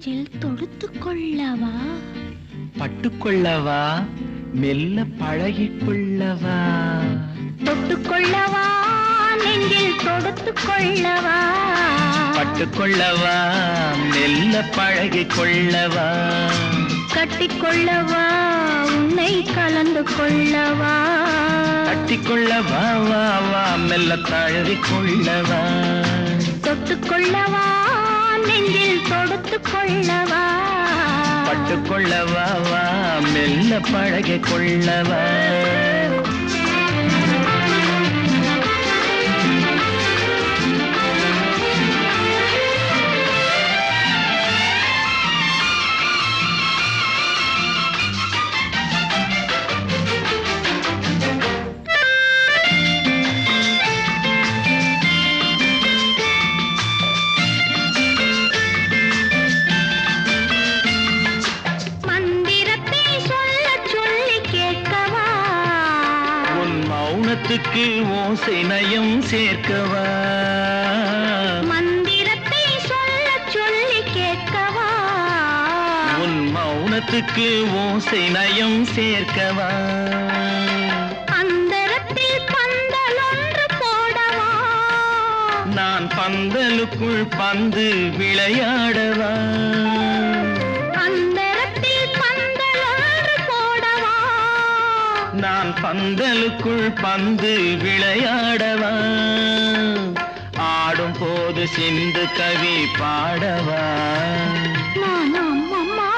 நெஞ்சில் தொடுத்து கொள்ளவா பட்டுக்கொள்ளவா மெல்ல பழகிக் கொள்ளவா தொட்டுக்கொள்ளவா நெஞ்சில் தொடுத்து கொள்ளவா பட்டுக்கொள்ளவா மெல்ல பழகிக் கொள்ளவா கட்டிக்கொள்ளவா உன்னை கலந்து கொள்ளவா கட்டிக்கொள்ளவா வா வா மெல்ல தழுவிக் கொள்ளவா தொட்டுக்கொள்ளவா நெஞ்சில் தொடுத்து கொள்ளவா பட்டுக்கொள்ளவா வா மெல்ல பழகிக் கொள்ளவா மௌனத்துக்கு ஓசை நயம் சேர்க்கவா மந்திரத்தை சொல்ல சொல்லி கேட்கவா உன் மௌனத்துக்கு ஓசை நயம் சேர்க்கவா அந்தரத்தில் பந்தல் ஒன்று போடவா நான் பந்தலுக்குள் பந்து விளையாடவா நான் பந்தலுக்குள் பந்து விளையாடவா ஆடும் போது சிந்து கவி பாடவா நான் அம்மம்மா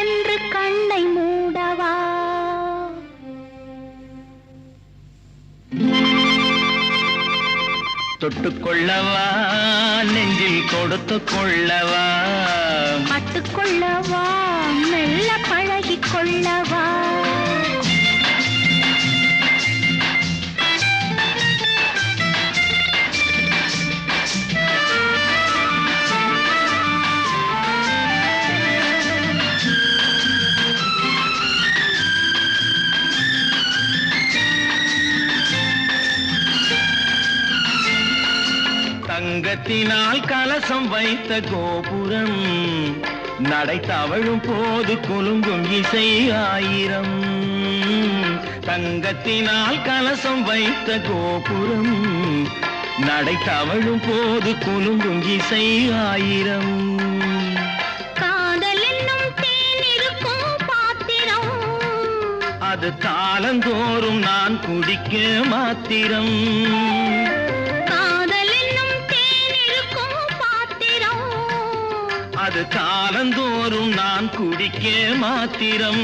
என்று கண்ணை மூடவா தொட்டுக்கொள்ளவா நெஞ்சில் கொடுத்து கொள்ளவா பட்டுக்கொள்ளவா மெல்ல பழகிக் கொள்ளவா தங்கத்தினால் கலசம் வைத்த கோபுரம் நடை தவழும் போது குலுங்கும் இசை ஆயிரம் தங்கத்தினால் கலசம் வைத்த கோபுரம் நடை தவழும் போது குலுங்கும் இசை ஆயிரம் காதல் என்னும் தேன் இருக்கும் பாத்திரம் அது காலந்தோறும் நான் குடிக்க மாத்திரம் அது காலந்தோறும் நான் குடிக்க மாத்திரம்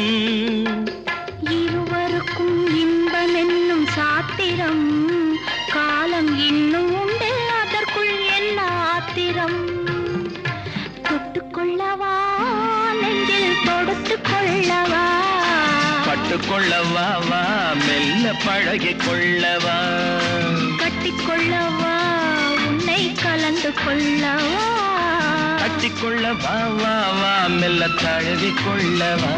இருவருக்கும் இன்பம் என்னும் சாத்திரம் காலம் இன்னும் உண்டு அதற்குள் என்ன ஆத்திரம் தொட்டுக்கொள்ளவா நெஞ்சில் தொடுத்து கொள்ளவா பட்டுக்கொள்ளவா வா மெல்ல பழகிக் கொள்ளவா கட்டிக்கொள்ளவா உன்னை கலந்து கொள்ளவா கட்டிக்கொள்ளவா வா வா மெல்ல தழுவிக் கொள்ளவா